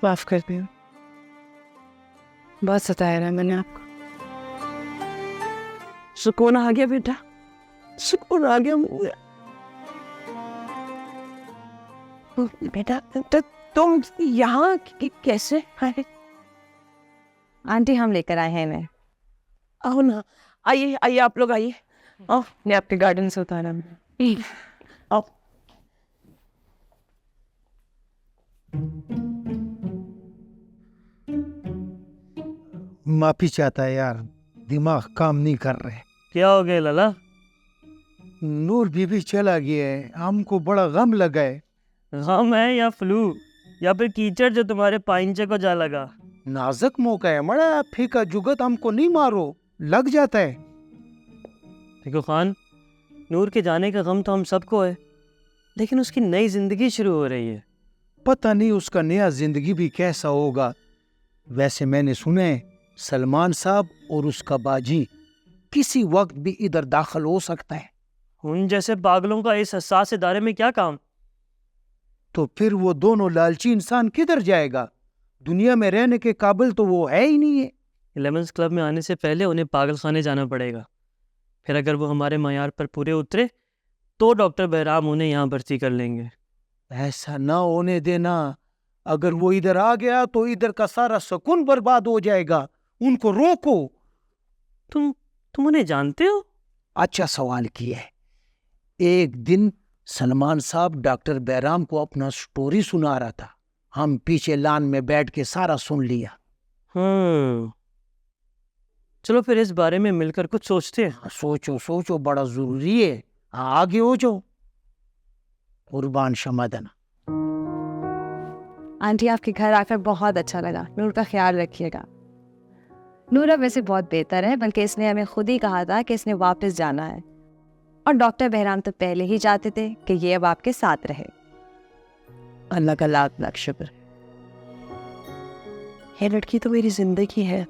माफ कर दियो, बहुत सताया रहा मैंने आपको। सुकून आ गया बेटा, सुकून आ गया मुझे। बेटा तुम यहाँ कैसे आए? आंटी हम लेकर आए हैं इन्हें। आओ ना, आइए आइए आप लोग आइए। आओ, मैं आपके गार्डन से उतारा मैंने। आओ। माफी चाहता है यार, दिमाग काम नहीं कर रहे। क्या हो गया लाला? नूर बीबी चला गया है, हमको बड़ा गम लगा है। गम है या फ्लू या फिर कीचड़ जो तुम्हारे पाइंचे को जा लगा? नाजुक मौका है, बड़ा फीका जुगत, हमको नहीं मारो, लग जाता है। देखो खान, नूर के जाने का गम तो हम सबको है, लेकिन उसकी नई जिंदगी शुरू हो रही है। पता नहीं उसका नया जिंदगी भी कैसा होगा। वैसे मैंने सुना है सलमान साहब और उसका बाजी किसी वक्त भी इधर दाखिल हो सकता है। उन जैसे पागलों का इस हसास इदारे में क्या काम? तो फिर वो दोनों लालची इंसान किधर जाएगा? दुनिया में रहने के काबिल तो वो है ही नहीं है। 11th क्लब में आने से पहले उन्हें पागल खाने जाना पड़ेगा। फिर अगर वो हमारे मयार पर पूरे उतरे तो डॉक्टर बहराम उन्हें यहाँ भर्ती कर लेंगे। ऐसा ना होने देना। अगर वो इधर आ गया तो इधर का सारा सुकून बर्बाद हो जाएगा। उनको रोको। तुम उन्हें जानते हो? अच्छा सवाल किया है। एक दिन सलमान साहब डॉक्टर बहराम को अपना स्टोरी सुना रहा था, हम पीछे लान में बैठ के सारा सुन लिया। चलो फिर इस बारे में मिलकर कुछ सोचते हैं। सोचो सोचो, बड़ा जरूरी है। आगे हो जाओ। कुर्बान शमदन। आंटी आपके घर आकर बहुत अच्छा लगा। नूर का ख्याल रखिएगा। नूर अब वैसे बहुत बेहतर है, बल्कि इसने हमें खुद ही कहा था कि इसने वापस जाना है, और डॉक्टर बहराम तो पहले ही चाहते थे कि ये अब आपके साथ रहे। अल्लाह का लाख लाख शुक्र। ये लड़की तो मेरी जिंदगी है,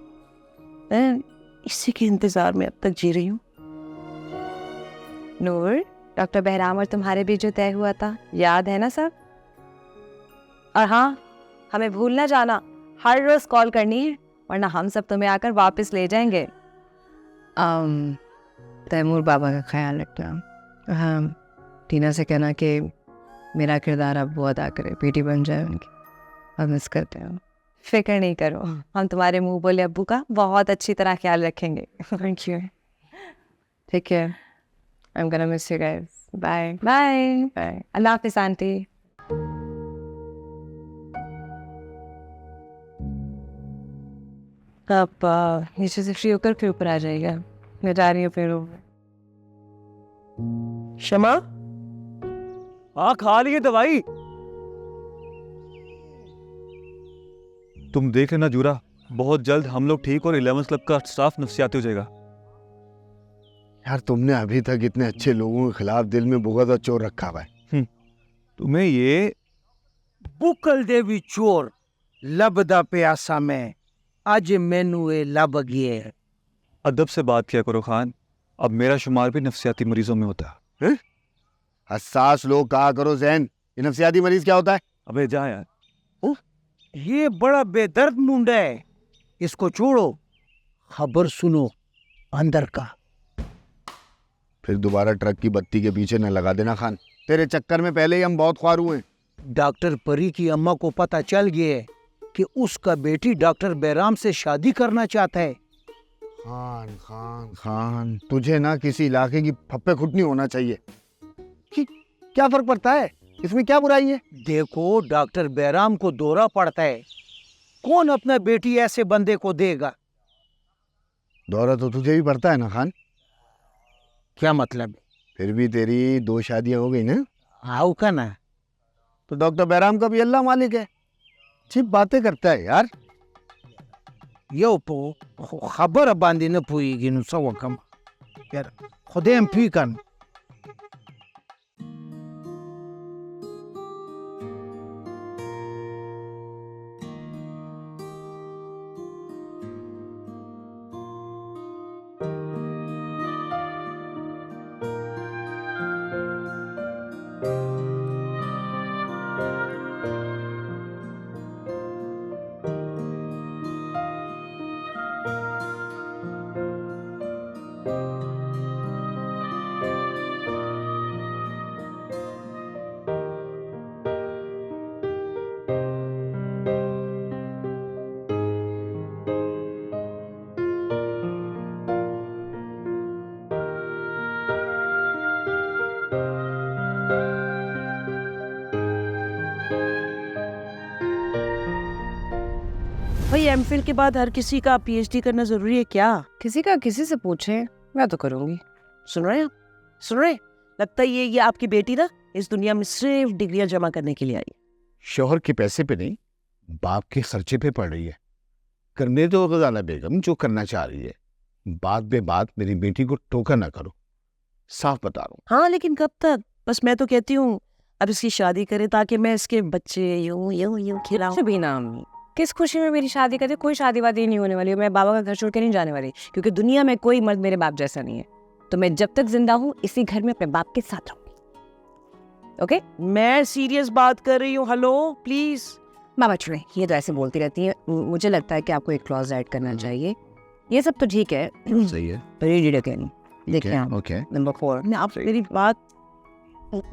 मैं इसी के इंतजार में अब तक जी रही हूँ। नूर, डॉक्टर बहराम और तुम्हारे बीच जो तय हुआ था याद है ना सब? और हाँ, हमें भूल ना जाना, हर रोज कॉल करनी है, वरना हम सब तुम्हें आकर वापस ले जाएंगे। तैमूर बाबा का ख्याल रखना। हाँ, टीना से कहना कि मेरा किरदार अब वो अदा करे, बेटी बन जाए उनकी। अब मिस करते हैं। फिक्र नहीं करो, हम तुम्हारे मुंह बोले अब्बू का बहुत अच्छी तरह ख्याल रखेंगे। Thank you. Take care. I am gonna miss you guys. Bye bye. Bye. अल्लाह हाफिज़ आंटी। आप नीचे से फ्री होकर फिर ऊपर आ जाइएगा, मैं जा रही हूँ फिर। शमा, हाँ खा लिए दवाई? तुम देख लेना जूरा, बहुत जल्द हम लोग ठीक और 11th क्लब का स्टाफ नफसियाती हो जाएगा। यार तुमने अभी तक इतने अच्छे लोगों के खिलाफ दिल में बुग़्ज़ और चोर रखा हुआ है। तुम्हें ये बुकल देवी चोर लबदा प्यासा में आज मैनू ए लब गए। अदब से बात किया करो खान, अब मेरा शुमार भी नफसियाती मरीजों में होता है। हसास लोग कहा करो जैन, ये नफसियाती मरीज क्या होता है? अबे जा यार। ये बड़ा बेदर्द मुंडा है, इसको छोड़ो। खबर सुनो अंदर का। फिर दोबारा ट्रक की बत्ती के पीछे न लगा देना खान, तेरे चक्कर में पहले ही हम बहुत ख्वार हुए। डॉक्टर परी की अम्मा को पता चल गया है कि उसका बेटी डॉक्टर बहराम से शादी करना चाहता है। खान खान खान, तुझे ना किसी इलाके की फप्पे खुटनी होना चाहिए। क्या फर्क पड़ता है, इसमें क्या बुराई है? देखो डॉक्टर बहराम को दौरा पड़ता है, कौन अपना बेटी ऐसे बंदे को देगा? दौरा तो तुझे भी पड़ता है ना खान। क्या मतलब? फिर भी तेरी 2 शादियां हो गई ना। आओ का ना। तो डॉक्टर बहराम का भी अल्लाह मालिक है। छिप बातें करता है यार। यो पो खबर बांधी न पुईगी नु सवकम यार, खुदेम फीकन। भाई एमफिल के बाद हर किसी का पीएचडी करना जरूरी है क्या? किसी का किसी से पूछे, मैं तो करूंगी। सुन रहे हैं आप? सुन रहे हैं? लगता है ये आपकी बेटी ना इस दुनिया में सिर्फ डिग्रियां जमा करने के लिए आई है। शोहर के पैसे पे नहीं, बाप के खर्चे पे पड़ रही है। करने दो गजाला बेगम जो करना चाह रही है। बात बे बात मेरी बेटी को टोका ना करो, साफ बता रहा हूँ। हाँ लेकिन कब तक? बस मैं तो कहती हूँ अब इसकी शादी करे ताकि मैं इसके बच्चे यूं यूं यूं खिलाऊं। भी ना अम्मी, किस खुशी में मेरी शादी करते? कोई शादी वादी नहीं होने वाली। मैं बाबा का घर छोड़ के नहीं जाने वाली, क्योंकि दुनिया में कोई मर्द मेरे बाप जैसा नहीं है। तो मैं जब तक जिंदा हूँ इसी घर में अपने बाप के साथ रहूंगी। ओके? मैं सीरियस बात कर रही हूँ। Hello please. बाबा छोड़े, ये तो ऐसे बोलती रहती है। मुझे लगता है कि आपको एक क्लॉज ऐड करना चाहिए। ये सब तो ठीक है, सही है। देखिए आप ओके, नंबर 4, आप मेरी बात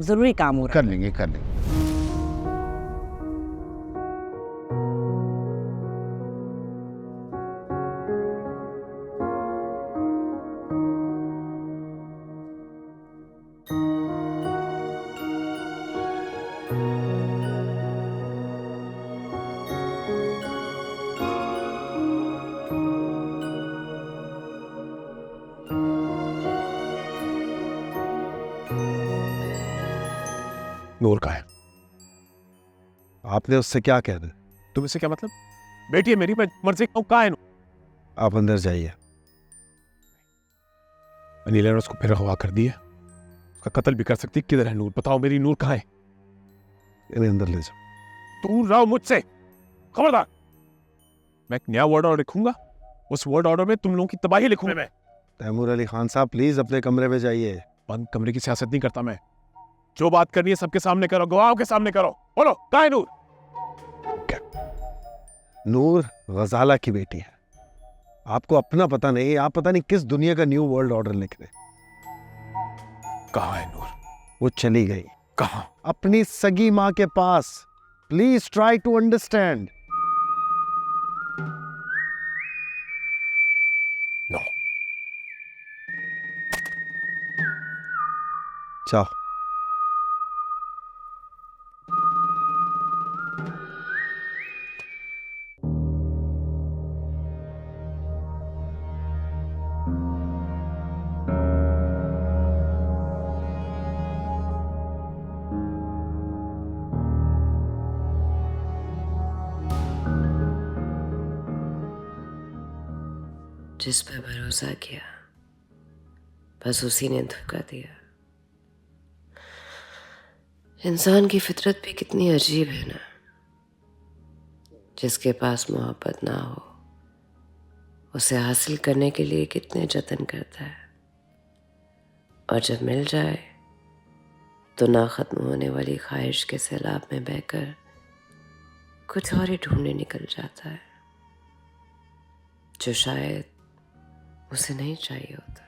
जरूरी काम हो रहा कर लेंगे कर लेंगे। नूर का है। आपने उससे क्या कह दिया? तुम इससे क्या मतलब? बेटी है मेरी, मैं मर्जी कहूं कहाँ है नूर? आप अंदर जाइए। अनिल ने उसको फिर अगवा कर दिया। उसका कत्ल भी कर सकती। किधर है नूर? बताओ मेरी नूर कहाँ है? इन्हें अंदर ले जाओ। दूर रहो मुझसे, खबरदार। मैं एक नया वर्ड ऑर्डर लिखूंगा, उस वर्ड ऑर्डर में तुम लोगों की तबाही लिखूंगा मैं। तैमूर अली खान साहब प्लीज अपने कमरे में जाइए। बंद कमरे की सियासत नहीं करता मैं। जो बात करनी है सबके सामने करो, गवाहों के सामने करो। बोलो कहाँ है नूर? नूर गजाला की बेटी है। आपको अपना पता नहीं, आप पता नहीं किस दुनिया का न्यू वर्ल्ड ऑर्डर लिख रहे। कहाँ है नूर? वो चली गई। कहाँ? अपनी सगी माँ के पास। Please try to understand. No. जाओ। जिस पर भरोसा किया बस उसी ने धोखा दिया। इंसान की फितरत भी कितनी अजीब है ना। जिसके पास मोहब्बत ना हो उसे हासिल करने के लिए कितने जतन करता है, और जब मिल जाए तो ना खत्म होने वाली ख्वाहिश के सैलाब में बहकर कुछ और ही ढूंढने निकल जाता है जो शायद उसे नहीं चाहिए होता।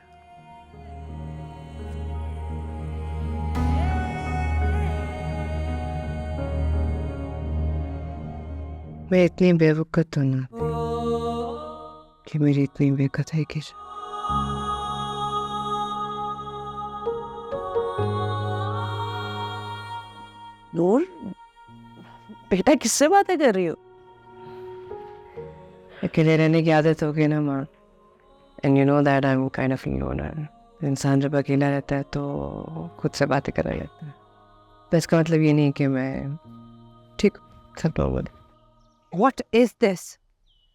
मैं इतनी बेवकूफ़ तो ना थी कि मेरी इतनी बेकदरी की जाए। नूर बेटा किससे बातें कर रही हो? अकेले रहने की आदत हो गई ना माँ। And you know that I am kind of loner. इंसान जब अकेला रहता है तो खुद से बातें करने लगता है। पर इसका मतलब ये नहीं कि मैं ठीक सब नॉर्मल। What is this?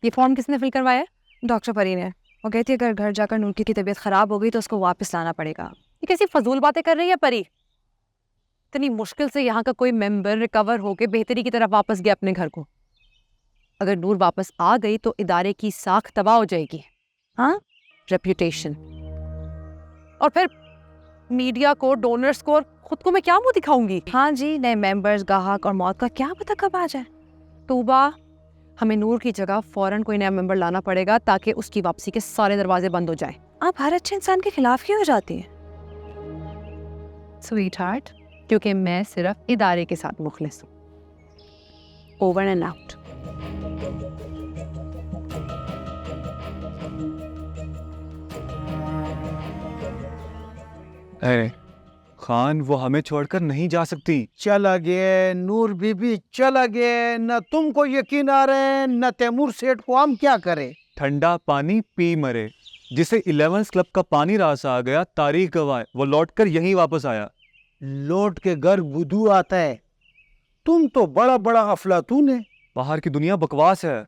ये फॉर्म किसने फिल करवाया? डॉक्टर परी ने। वो कहती है अगर घर जाकर नूर की तबीयत खराब हो गई तो उसको वापस लाना पड़ेगा। ये कैसी फजूल बातें कर रही है परी? इतनी मुश्किल से यहाँ का कोई मेंबर रिकवर होके बेहतरी की तरफ वापस गया अपने घर को। अगर नूर वापस आ गई तो इदारे की साख तबाह हो जाएगी। हाँ, रेप्यूटेशन, और फिर मीडिया को, डोनर्स को, और खुद को मैं क्या मुंह दिखाऊंगी? हाँ जी, नए मेंबर्स, ग्राहक और मौत का क्या पता कब आ जाए। तूबा, हमें नूर की जगह फौरन कोई नया मेंबर लाना पड़ेगा ताकि उसकी वापसी के सारे दरवाजे बंद हो जाए। आप हर अच्छे इंसान के खिलाफ क्यों हो जाती हैं? स्वीट हार्ट, क्योंकि मैं सिर्फ इदारे के साथ मुखलिस हूँ। Over and out. अरे खान वो हमें छोड़कर नहीं जा सकती। चला गए नूर बीबी, चला गए। न तुमको यकीन आ रहे हैं न तैमूर सेठ को, हम क्या करें? ठंडा पानी पी मरे। जिसे 11th क्लब का पानी रास आ गया, तारीख गवाह है, वो लौटकर यहीं वापस आया। लौट के घर बुद्धू आता है। तुम तो बड़ा बड़ा अफलातून है। बाहर की दुनिया बकवास है।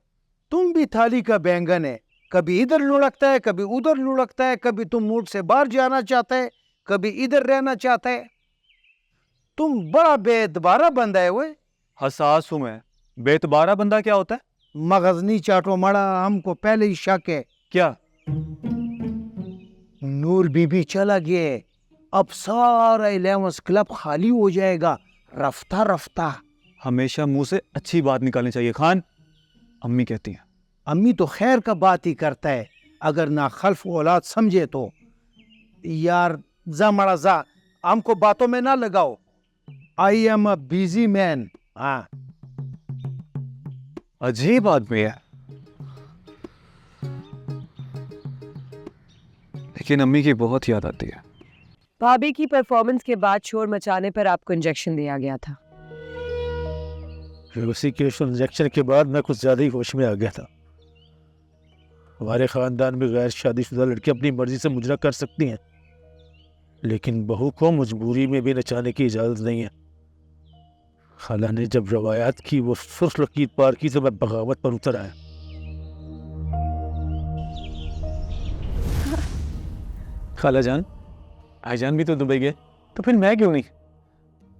तुम भी थाली का बैंगन है, कभी इधर लुढ़कता है कभी उधर लुढ़कता है, कभी तुम मूड से बाहर जाना चाहता है कभी इधर रहना चाहता है। तुम बड़ा बेतबारा बंदा है। वो हसास हूं मैं। बेतबारा बंदा क्या होता है? मगजनी चाटो मड़ा, हमको पहले ही शक है। क्या? नूर बीबी चला गया, अब सारा 11th क्लब खाली हो जाएगा रफ्ता रफ्ता। हमेशा मुंह से अच्छी बात निकालनी चाहिए खान, अम्मी कहती हैं। अम्मी तो खैर का बात ही करता है, अगर ना खल्फ औलाद समझे तो। यार जा मड़ा जा, हमको बातों में ना लगाओ। I am a busy man. हाँ, अजीब आदमी है। लेकिन अम्मी की बहुत याद आती है। भाभी की परफॉर्मेंस के बाद शोर मचाने पर आपको इंजेक्शन दिया गया था। उसी के इंजेक्शन के बाद मैं कुछ ज्यादा ही होश में आ गया था। हमारे खानदान में गैर शादीशुदा लड़कियां अपनी मर्जी से मुजरा कर सकती हैं, लेकिन बहू को मजबूरी में भी नचाने की इजाजत नहीं है। खाला ने जब रवायात की वो सुर्ख लकीर पार की तो मैं बगावत पर उतर आया। खाला जान, भाईजान भी तो दुबई गए, तो फिर मैं क्यों नहीं?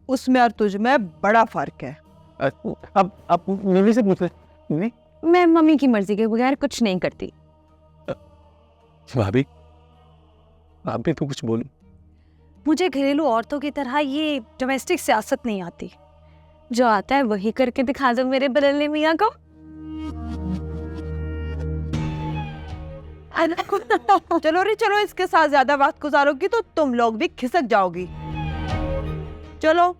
उसमें और तुझ में बड़ा फर्क है। अब आप मम्मी से पूछ ले। मैं मम्मी की मर्जी के बगैर कुछ नहीं करती। भाभी, आप भी तो कुछ बोलो। मुझे घरेलू औरतों की तरह ये डोमेस्टिक सियासत नहीं आती। जो आता है वही करके दिखा दो मेरे बदलने मियाँ को। चलो रे चलो, इसके साथ ज्यादा वक्त गुजारोगी तो तुम लोग भी खिसक जाओगी। चलो।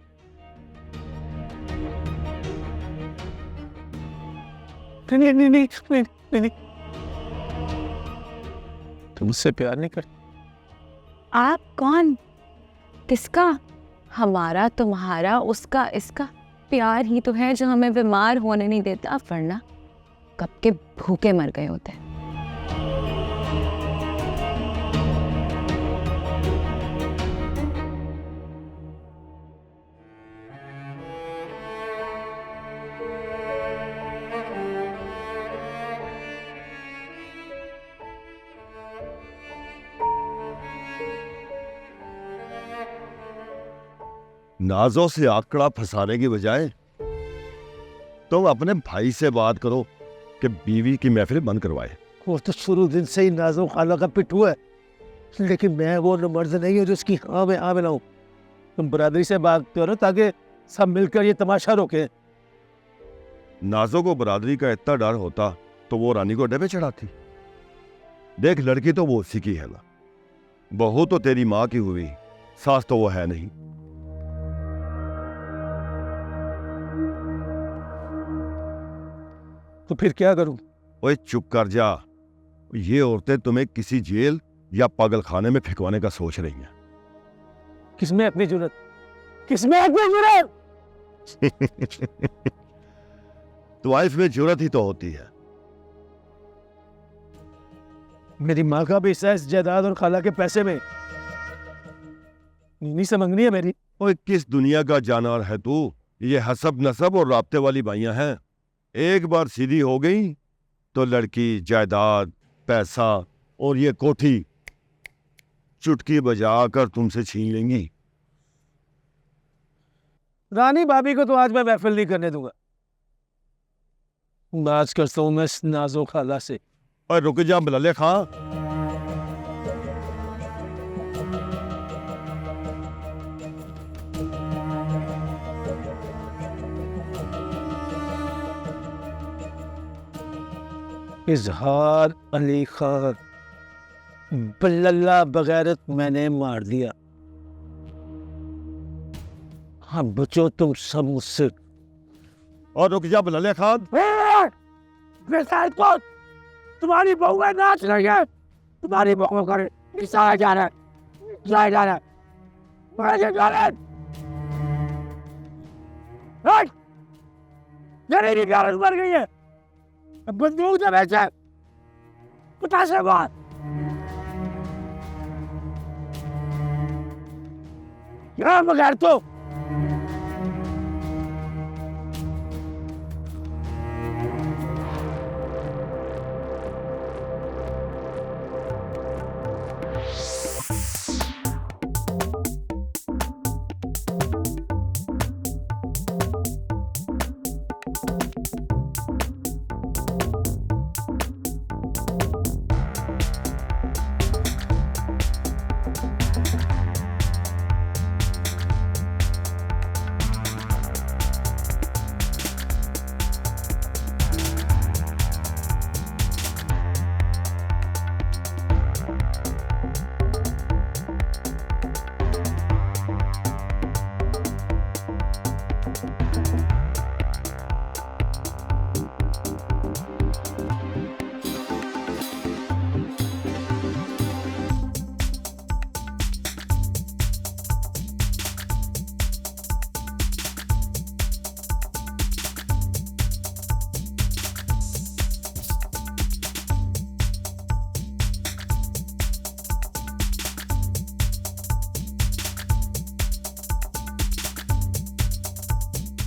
नहीं। तुम मुझसे प्यार नहीं करती। आप कौन? किसका? हमारा, तुम्हारा, उसका, इसका प्यार ही तो है जो हमें बीमार होने नहीं देता, वरना कब के भूखे मर गए होते। नाजों से आंकड़ा फंसाने की बजाय तुम अपने भाई से बात करो कि बीवी की महफिल बंद करवाए। वो तो शुरू दिन से ही नाजो खाला का पिट्ठू है, लेकिन मैं वो मर्द नहीं हूँ जो उसकी हाँ में हाँ मिलाऊं। तुम बरादरी से बात करो ताकि सब मिलकर ये तमाशा रोके। नाजो को बरादरी का इतना डर होता तो वो रानी को अड्डे पे चढ़ाती। देख, लड़की तो वो उसी की है ना, बहू तो तेरी माँ की हुई, सास तो वो है नहीं। तो फिर क्या करूं? ओए चुप कर जा। ये औरतें तुम्हें किसी जेल या पागल खाने में फेंकवाने का सोच रही हैं। किसमें अपनी जुर्रत? किसमें अपनी जुर्रत? वाइफ में जुर्रत ही तो होती है। मेरी माँ का भी हिस्सा है इस जायदाद और खाला के पैसे में। नहीं समझनी है मेरी। ओए किस दुनिया का जानवर है तू? ये हसब नसब और राब्ते वाली बाइयां हैं। एक बार सीधी हो गई तो लड़की, जायदाद, पैसा और ये कोठी चुटकी बजाकर तुमसे छीन लेंगी। रानी भाभी को तो आज मैं महफिल नहीं करने दूंगा। बात करता हूं मैं इस नाजो खाला से। और रुक जा बलाले खां। इजहार अली खान बल्ला बगैरत मैंने मार दिया। हाँ बचो तुम सब मुझसे। और रुक जा बलाले खान। तुम्हारी बहू है, नाच रही है। तुम्हारी बहू कर जा रहा है। मेरी गारज मर गई है, बंदूक दे बेचे, पतासे मार। क्या बगैर तो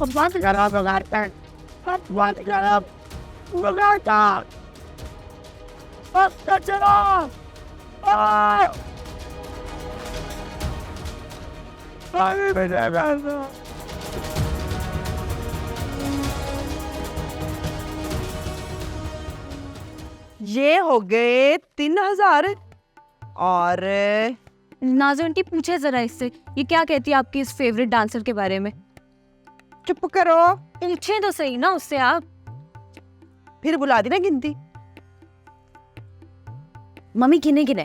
बंद करा बगैर पैन, बंद करा बगैर कार, बंद चलो। ये हो गए 3000। और नाज़ो आंटी पूछे जरा इससे, ये क्या कहती है आपकी इस फेवरेट डांसर के बारे में? चुप करो, पूछे तो सही ना उससे आप। फिर बुला दी ना गिनती। मम्मी गिने गिने।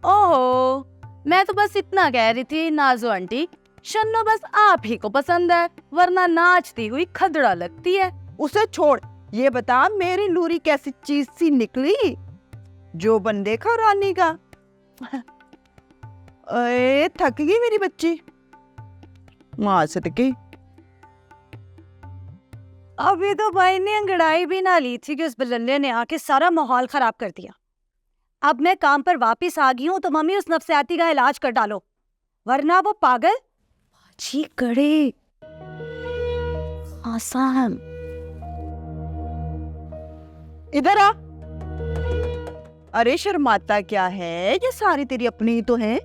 ओहो, मैं तो बस इतना कह रही थी नाज़ो आंटी, शन्नो बस आप ही को पसंद है, वरना नाचती हुई खदड़ा लगती है। उसे छोड़, ये बता मेरी नूरी कैसी चीज सी निकली जो बन देखा रानी का। अरे थक गई मेरी बच्ची, माँ सटकी। अभी तो भाई ने अंगड़ाई भी ना ली थी कि उस बल्ले ने आके सारा माहौल खराब कर दिया। अब मैं काम पर वापस आ गई हूँ तो मम्मी उस नफसियाती का इलाज कर डालो, वरना वो पागल जी करे। आसान इधर आ। अरे शर्माता क्या है, ये सारी तेरी अपनी ही तो है।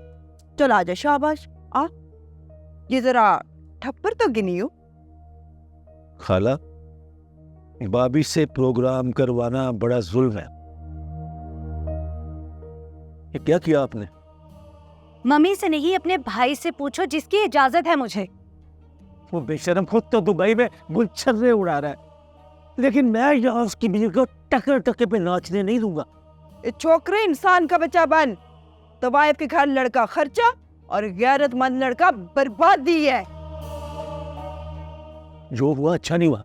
चल आजा, शाबाश आ। ये जरा ठप्पर तो गिनी हो। खाला, भाभी से प्रोग्राम करवाना बड़ा जुल्म है। ये क्या किया आपने? मम्मी से नहीं, अपने भाई से पूछो जिसकी इजाजत है मुझे। वो बेशरम खुद तो दुबई में गुलछर्रे उड़ा रहा है, लेकिन मैं यहाँ उसकी बीवी को टकर टके पे नाचने नहीं दूंगा। छोकरे इंसान का बच्चा बन, तो वाइफ के घर लड़का खर्चा और गैरतमंद लड़का बर्बादी है। जो हुआ अच्छा नहीं हुआ।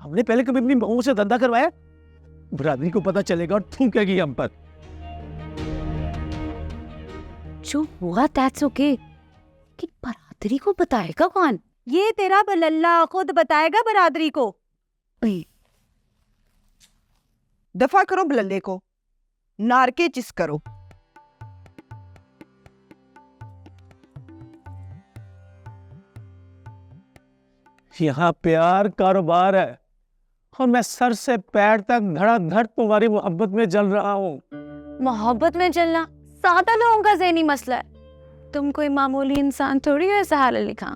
हमने पहले कभी अपनी बहू से धंधा करवाया? बरादरी को पता चलेगा और थूकेगी हम पर। जो हुआ दैट्स ओके, कि बरादरी को बताएगा कौन? ये तेरा बल्ला खुद बताएगा बरादरी को। दफा करो बल्ले को, नारके चिस करो। यहाँ प्यार कारोबार है और मैं सर से पैर तक धड़ाधड़ तुम्हारी मोहब्बत में जल रहा हूँ। मोहब्बत में जलना सादा लोगों का ज़हनी मसला है, तुम कोई मामूली इंसान थोड़ी हो ऐसा हाल लिखा।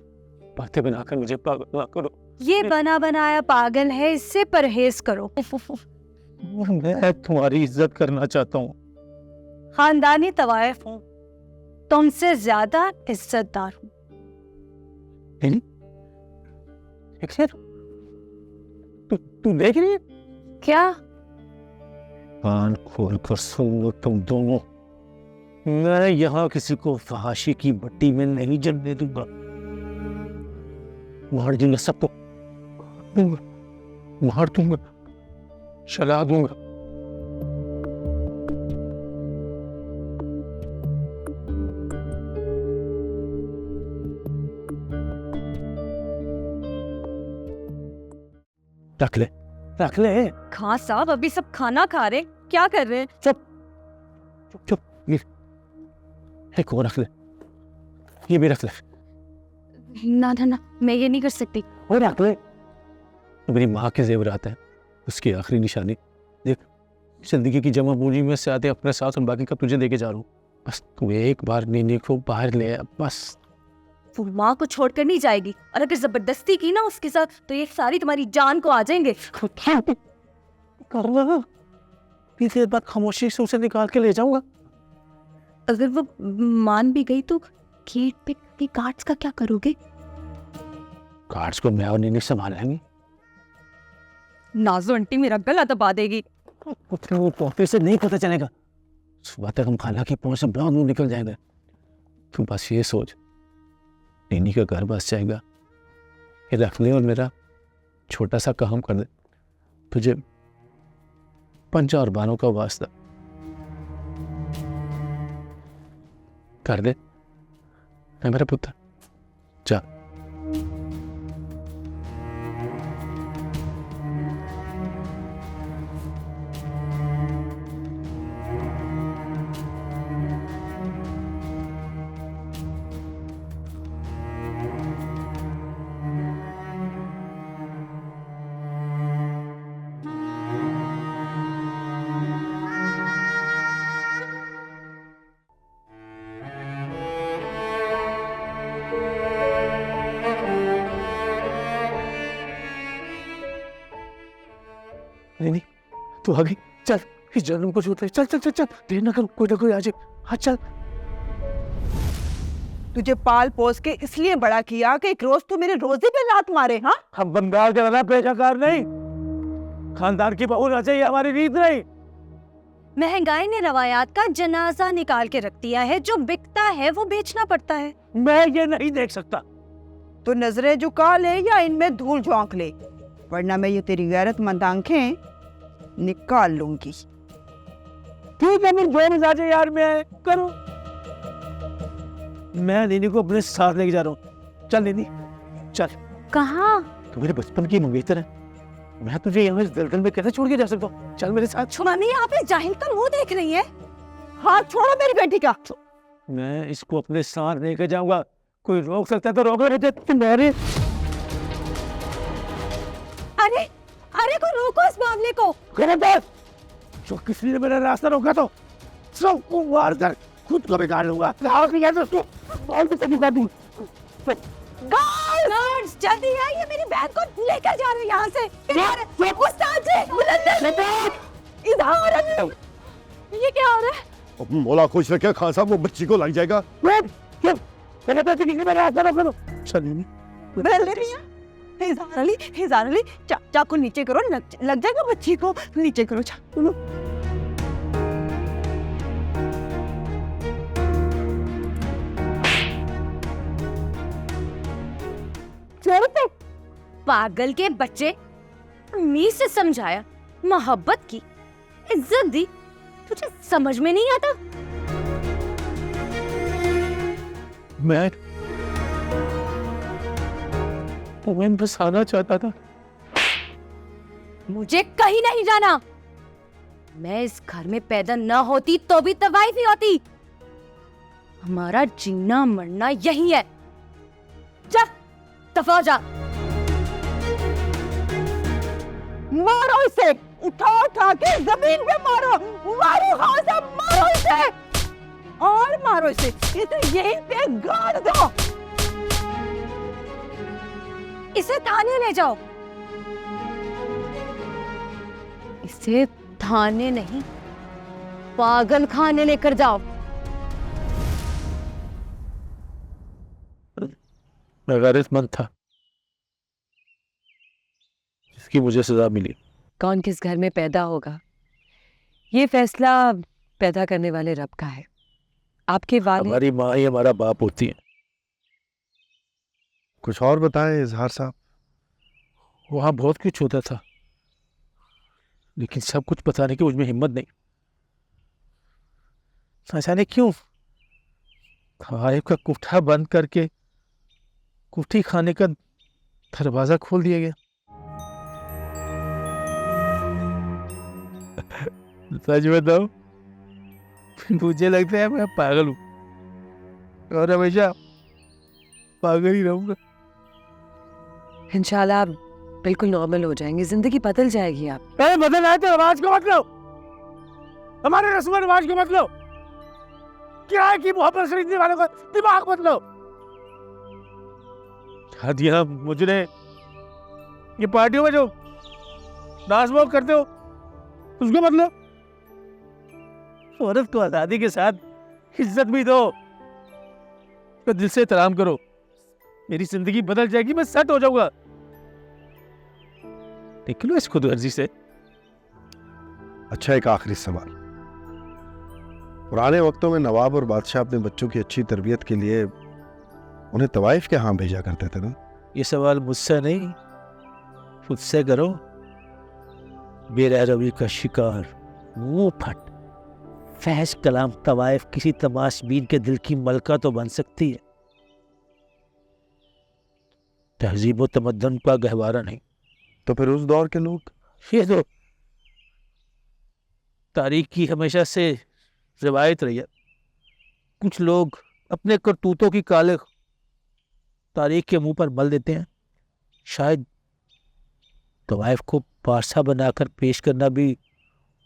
बातें बनाकर मुझे पागल ना करो। ये बना बनाया पागल है, इससे परहेज करो। मैं तुम्हारी इज्जत करना चाहता हूँ। खानदानी तवायफ हूँ, तुमसे ज्यादा इज्जतदार हूँ। तू देख रही है क्या? कान खोल कर सुन लो तुम दोनों, मैं यहाँ किसी को फहाशी की भट्टी में नहीं जलने दूंगा। मार दूंगा सबको, मार दूंगा, चला दूंगा। रख ले रख ले। खां साहब अभी सब खाना खा रहे, क्या कर रहे हैं? चुप चुप चुप, ये एक और रख ले, ये भी रख ले। ना ना ना, मैं ये नहीं कर सकती। और रख ले। मेरी माँ के जेवरात हैं, उसकी आखिरी निशानी। देख, जिंदगी की जमा पूंजी में से आते अपने साथ और बाकी का तुझे देके जा रहा हूँ। बस तू एक बार नीनी को बाहर ले आ, बस। वो माँ को छोड़कर नहीं जाएगी, और अगर जबरदस्ती की ना उसके साथ तो ये सारी तुम्हारी जान को आ जाएंगे। कर रहा देर बाद खामोशी से उसे निकाल के ले जाऊंगा। अगर वो मान भी गई तो गेट पे के गार्ड्स का क्या करोगे? गार्ड्स को मैं और नीनी संभाल लेंगे। नाजो आंटी मेरा गला दबा देगी। वो पौधे से नहीं पता चलेगा, सुबह तक हम खाला की पहुंच से बहुत दूर निकल जाएंगे। तू बस ये सोच, नीनी का घर बस जाएगा, ये रख ले और मेरा छोटा सा काम कर दे। तुझे पंचा और बानों का वास्ता कर दे है मेरा पुत्र। जा। नहीं तू आ गई, चल इस जन्म को छूते, चल चल चल चल, देर ना कर, कोई ना कोई आ जाए। हाँ चल। तुझे पाल पोस के इसलिए बड़ा किया कि एक रोज तू मेरे रोजे पे लात मारे। हाँ, हम बंगाल के वाला पेशाकार नहीं, खानदान की बहू ना चाहिए, हमारी रीत नहीं। महंगाई ने रवायात का जनाजा निकाल के रख दिया है, जो बिकता है वो बेचना पड़ता है। मैं ये नहीं देख सकता। तो नजरें झुका ले या इनमें धूल झोंक ले, वरना मैं ये तेरी गैरतमंद आंखें निकाल लूंगी। ठीक है, मेरे जो मिजाज है यार, मैं करो। मैं नीनी को अपने साथ लेके जा रहा हूँ। चल नीनी चल। कहाँ? तू मेरे बचपन की मंगेतर है, मैं तुझे यहाँ इस दलदल में कैसे छोड़ के जा सकता हूँ? चल मेरे साथ। मम्मी आप इस जाहिल का मुंह देख रही है? हाथ छोड़ो मेरी बेटी का। मैं इसको अपने साथ लेके जाऊंगा, कोई रोक सकता है तो रोको, नहीं तो तुम्हारे। अरे अरे को रोको इस मामले को। जो किसी ने मेरा रास्ता रोका तो सबको मार कर खुद को बिगाड़ लूंगा। गार्ड्स जल्दी आइए, मेरी बहन को लेकर जा रहे हैं यहाँ से। उस्ताद जी, इधर। ये क्या हो रहा है? मौला खुश रखे खान साहब, वो बच्ची को लग जाएगा। हिज़ार अली, चाकू नीचे करो, लग जाएगा बच्ची को। नीचे करो चाकू। पागल के बच्चे, अम्मी से समझाया, मोहब्बत की, इज्जत दी, तुझे समझ में नहीं आता? मैं तुम्हें बसाना चाहता था। मुझे कहीं नहीं जाना। मैं इस घर में पैदा न होती तो भी तवाइफ ही होती। हमारा जीना मरना यही है। जा, दफा जा। मारो इसे, उठा उठा के जमीन पे मारो, मारो खान साहब, मारो इसे और मारो इसे यहीं पे गाड़ दो। इसे थाने ले जाओ। इसे थाने नहीं, पागल खाने लेकर जाओ। मैं गैरतमंद था, जिसकी मुझे सजा मिली। कौन किस घर में पैदा होगा, ये फैसला पैदा करने वाले रब का है। आपके वालिद हमारी माँ ही हमारा बाप होती है। कुछ और बताएं इजहार साहब। वहां बहुत कुछ होता था, लेकिन सब कुछ बताने की मुझमें हिम्मत नहीं। न जाने क्यों आरिफ का कुठा बंद करके कुठी खाने का दरवाजा खोल दिया गया। सच बताओ, मुझे लगता है मैं पागल हूँ और हमेशा पागल ही रहूंगा। इंशाल्लाह आप बिल्कुल नॉर्मल हो जाएंगे, जिंदगी बदल जाएगी आप। अरे बदल आए तो आवाज को मत लो, हमारे रस्म रिवाज को मत लो, किराए की मोहब्बत खरीदने वालों का दिमाग मत लो। यहाँ मुझे ये पार्टियों में जो डांस वॉक करते हो उसको मत लो। औरत को आजादी के साथ इज्जत भी दो, तो दिल से एहतराम करो। मेरी जिंदगी बदल जाएगी, मैं सेट हो जाऊंगा। निकलो इस खुदगर्जी से। अच्छा, एक आखिरी सवाल। पुराने वक्तों में नवाब और बादशाह अपने बच्चों की अच्छी तरबियत के लिए उन्हें तवाइफ के यहाँ भेजा करते थे ना? ये सवाल मुझसे नहीं, खुदसे करो। बेरहरवी का शिकार, मुंह फट, फहश कलाम तवाइफ किसी तमाशबीन के दिल की मलका तो बन सकती है, तहजीब व तमद्दुन का गहवारा नहीं। तो फिर उस दौर के लोग? ये तो तारीख की हमेशा से रिवायत रही है। कुछ लोग अपने करतूतों की काले तारीख के मुंह पर मल देते हैं। शायद तवाइफ को पारसा बनाकर पेश करना भी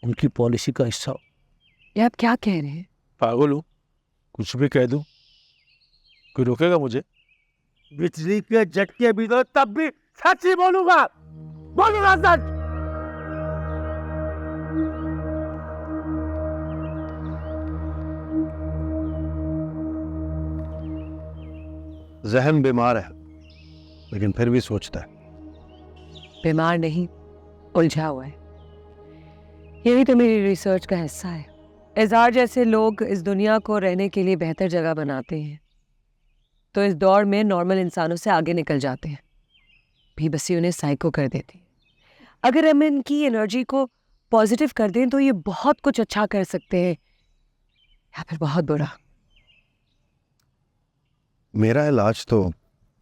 उनकी पॉलिसी का हिस्सा हो। ये आप क्या कह रहे हैं? पागल हूँ, कुछ भी कह दूं, कोई रोकेगा मुझे? बिजली के झटके भी दो तब भी सच ही बोलूंगा, बोलूंगा सच। जहन बीमार है लेकिन फिर भी सोचता है। बीमार नहीं, उलझा हुआ है। यही तो मेरी रिसर्च का हिस्सा है। इज़हार जैसे लोग इस दुनिया को रहने के लिए बेहतर जगह बनाते हैं, तो इस दौर में नॉर्मल इंसानों से आगे निकल जाते हैं। बेबसी उन्हें साइको कर देती है। अगर हम इनकी एनर्जी को पॉजिटिव कर दें तो ये बहुत कुछ अच्छा कर सकते हैं, या फिर बहुत बुरा। मेरा इलाज तो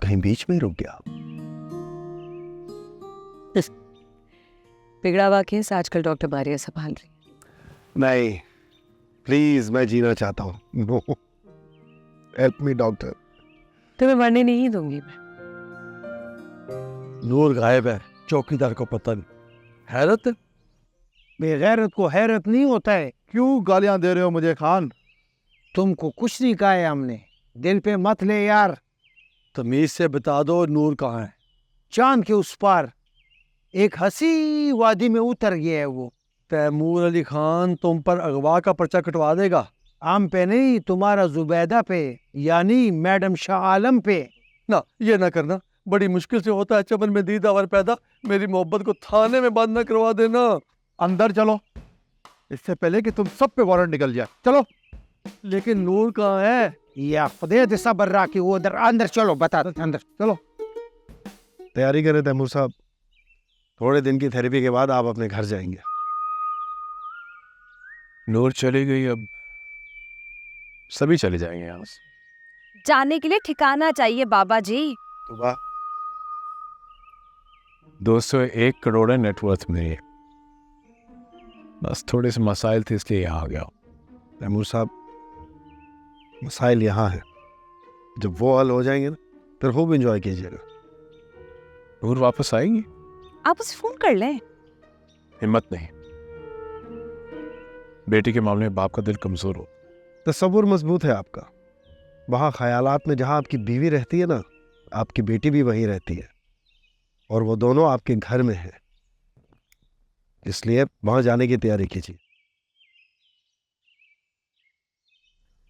कहीं बीच में ही रुक गया। बिगड़ा हुआ केस आजकल डॉक्टर मारिया संभाल रही है। नहीं, प्लीज, मैं जीना चाहता हूँ। No, help me doctor. तुम्हें मरने नहीं दूंगी मैं। नूर गायब है, चौकीदार को पता नहीं। हैरत है? बेगैरत को हैरत नहीं होता है। क्यों गालियां दे रहे हो मुझे खान? तुमको कुछ नहीं कहा है हमने, दिल पे मत ले यार। तमीज से बता दो नूर कहाँ है? चांद के उस पार एक हंसी वादी में उतर गया है वो। तैमूर अली खान तुम पर अगवा का पर्चा कटवा देगा। आम पे नहीं, तुम्हारा जुबैदा पे, यानी मैडम शाह आलम पे। ना, ये ना करना, बड़ी मुश्किल से होता है चमन में दीदावर पैदा। मेरी मोहब्बत को थाने में बंद न करवा देना। अंदर चलो, इससे पहले कि तुम सब पे वारंट निकल जाए। चलो। लेकिन नूर कहाँ है? या खुदे दे सबर राखी, वो उधर अंदर चलो, बता अंदर चलो। तैयारी करें तैमूर साहब, थोड़े दिन की थेरेपी के बाद आप अपने घर जाएंगे। नूर चली गई, अब सभी चले जाएंगे यहाँ से। जाने के लिए ठिकाना चाहिए बाबा जी। तो वाह, 201 करोड़ है नेटवर्थ में। बस थोड़े से मसाइल थे इसलिए यहाँ आ गया। तैमूर साहब, मसाइल यहाँ है, जब वो हल हो जाएंगे ना फिर खूब एंजॉय कीजिएगा। नूर वापस आएंगी? आप उसे फोन कर लें। हिम्मत नहीं, बेटी के मामले में बाप का दिल कमजोर हो। तसव्वुर मजबूत है आपका। वहाँ ख्यालात में जहाँ आपकी बीवी रहती है ना, आपकी बेटी भी वहीं रहती है, और वो दोनों आपके घर में है, इसलिए वहाँ जाने की तैयारी कीजिए।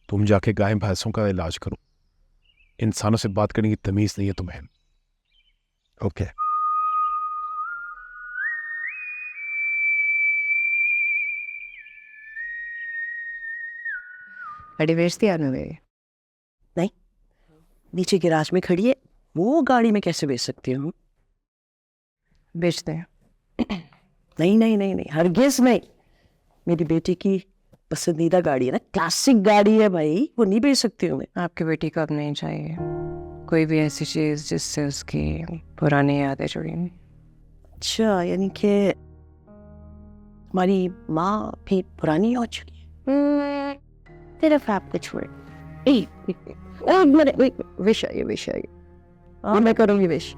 तुम जाके गाय भैंसों का इलाज करो, इंसानों से बात करने की तमीज नहीं है तुम्हें। ओके। गाड़ी बेच दिया ना मेरी? नहीं, नीचे गिराज में खड़ी है, वो गाड़ी में कैसे बेच सकती हूँ? बेचते हैं। नहीं नहीं नहीं नहीं, हरगिज नहीं। मेरी बेटी की पसंदीदा गाड़ी है ना, क्लासिक गाड़ी है भाई, वो नहीं बेच सकती हूँ मैं। आपकी बेटी को अब नहीं चाहिए कोई भी ऐसी चीज जिससे उसकी पुरानी यादें जुड़ी हुई। अच्छा, यानी कि तुम्हारी माँ भी पुरानी हो चुकी है। सिर्फ आपको छोड़ विश आइए, विश आइए। हाँ, मैं करूँगी विश।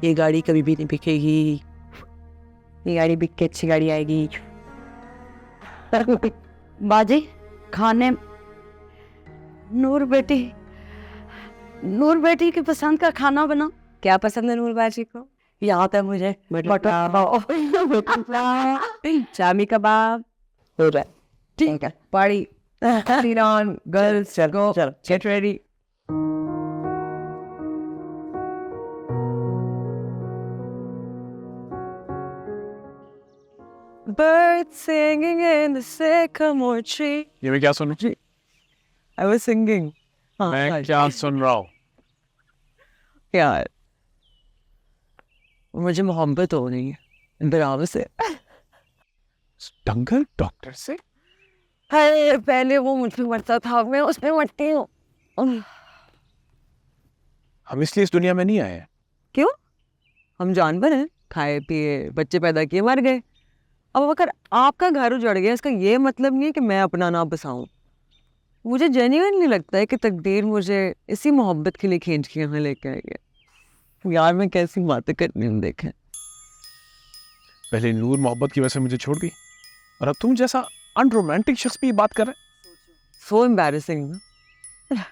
ये गाड़ी कभी भी नहीं बिकेगी, ये गाड़ी बिक के अच्छी गाड़ी आएगी। बाजी खाने नूर बेटी की पसंद का खाना बना। क्या पसंद है नूर बाजी को? यहाँ था मुझे मटर शामी कबाब। हो रहा है। ठीक है, party sit on, girls, go, get ready. Birds singing in the sycamore tree. ये मैं क्या सुन रहा I was singing. हूँ? मैं क्या सुन रहा हूँ? यार, मुझे मोहब्बत हो रही है बराबर से। दंगल डॉक्टर से? हाय, पहले वो मुझ पे मरता था, मैं उस पे मरती हूँ। हम इसलिए इस दुनिया में नहीं आए हैं। क्यों? हम जानवर हैं, खाए पिए बच्चे पैदा किए मर गए। अब अगर आपका घर उजड़ गया, इसका ये मतलब नहीं है कि मैं अपना ना बसाऊं। मुझे जेन्युइनली लगता है कि तकदीर मुझे इसी मोहब्बत के लिए खींच के यहाँ लेके आई है। यार मैं कैसी बातें करनी हूँ देखें। पहले नूर मोहब्बत की वजह से मुझे छोड़ गई, और अब तुम जैसा अनरोमांटिक शख्स भी बात कर रहे हैं। सो एम्बैरेसिंग ना।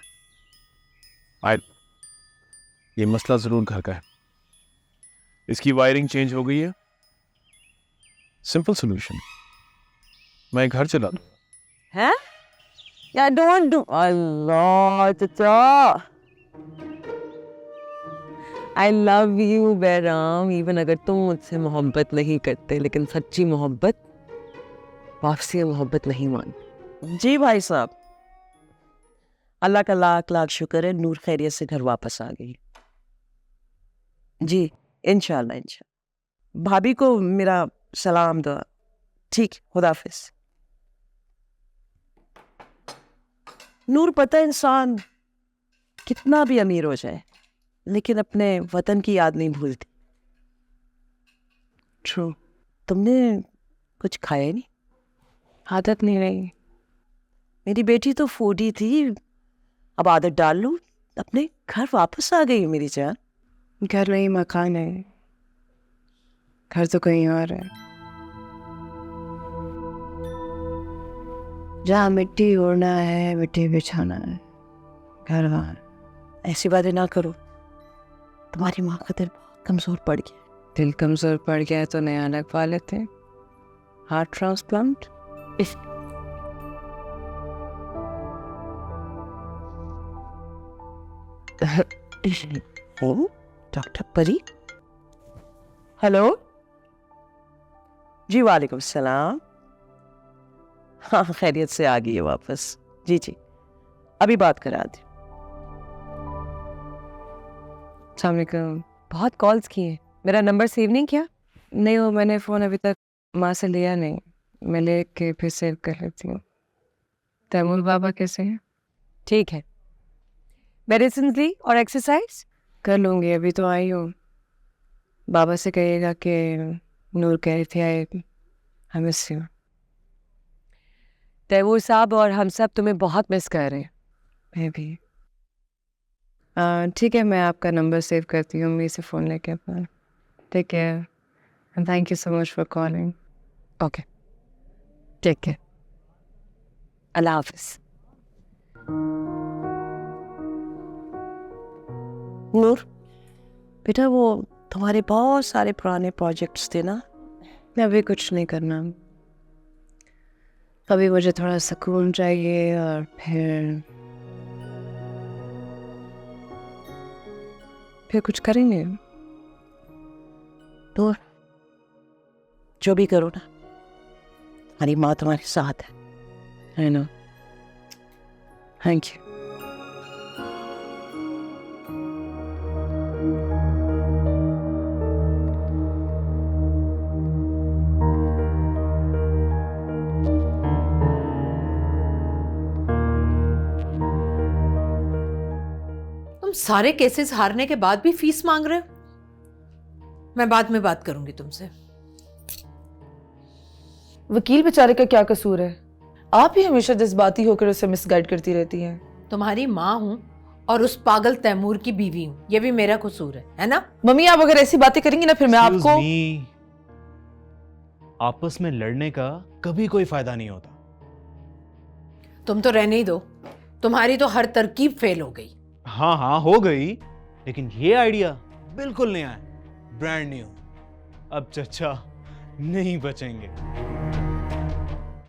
ये मसला जरूर घर का है। इसकी वायरिंग चेंज हो गई है। सिंपल सोल्यूशन, मैं घर चला दूंगा। हैं? यार डोंट डू। अल्लाह चाचा, I love you Bairam. Even अगर तुम मुझसे मोहब्बत नहीं करते, लेकिन सच्ची मोहब्बत वापसी मोहब्बत नहीं मानती। जी भाई साहब, अल्लाह का लाख लाख शुक्र है, नूर खैरियत से घर वापस आ गई। जी इंशाल्लाह इंशाल्लाह। भाभी को मेरा सलाम दो। ठीक, खुदाफिज। नूर, पता है इंसान कितना भी अमीर हो जाए, लेकिन अपने वतन की याद नहीं भूलती। ट्रू। तुमने कुछ खाया ही नहीं? आदत नहीं रही। मेरी बेटी तो फूडी थी, अब आदत डाल लूं। अपने घर वापस आ गई मेरी जान। घर नहीं, मकान है। घर तो कहीं और है, जहाँ मिट्टी उड़ना है, मिट्टी बिछाना है। घर वहाँ है। ऐसी बातें ना करो, तुम्हारी माँ का दिल बहुत कमजोर पड़ गया। दिल कमजोर पड़ गया है तो नया लगवा लेते हैं, हार्ट ट्रांसप्लांट। डॉक्टर परी। हेलो जी, वालेकुम सलाम। हाँ, खैरियत से आ गई है वापस। जी जी, अभी बात करा दी। अस्सलाम वालेकुम। बहुत कॉल्स किए, मेरा नंबर सेव नहीं किया? नहीं, वो मैंने फ़ोन अभी तक माँ से लिया नहीं, मैं ले के फिर सेव कर लेती हूँ। तैमूर बाबा कैसे हैं? ठीक है। मेडिसिन ली और एक्सरसाइज कर लूँगी, अभी तो आई हूँ। बाबा से कहिएगा कि नूर कह रही थी आई मिस यू। तैमूर साहब और हम सब तुम्हें बहुत मिस कर रहे हैं। मैं भी। ठीक है, मैं आपका नंबर सेव करती हूँ, मेरे से फ़ोन लेके अपना। Take care and thank you so much for calling. Okay, take care. अल्लाह हाफिज। नूर बेटा, वो तुम्हारे बहुत सारे पुराने प्रोजेक्ट्स थे ना? अभी कुछ नहीं करना, अभी मुझे थोड़ा सुकून चाहिए और फिर कुछ करेंगे। तो जो भी करो ना, हमारी माँ तुम्हारे साथ है। I know. Thank you. तुम सारे केसेस हारने के बाद भी फीस मांग रहे हो? मैं बाद में बात करूंगी तुमसे। वकील बेचारे का क्या कसूर है? आप ही हमेशा जज्बाती होकर उसे मिसगाइड करती रहती हैं। तुम्हारी माँ हूँ और उस पागल तैमूर की बीवी हूँ, ये भी मेरा कसूर है ना? मम्मी आप अगर ऐसी बातें करेंगी ना फिर मैं आपको आपस में लड़ने का कभी कोई फायदा नहीं होता। तुम तो रहने ही दो, तुम्हारी तो हर तरकीब फेल हो गई। हाँ हाँ हो गई, लेकिन ये आइडिया बिल्कुल नया है, ब्रांड न्यू। अब चचा नहीं बचेंगे।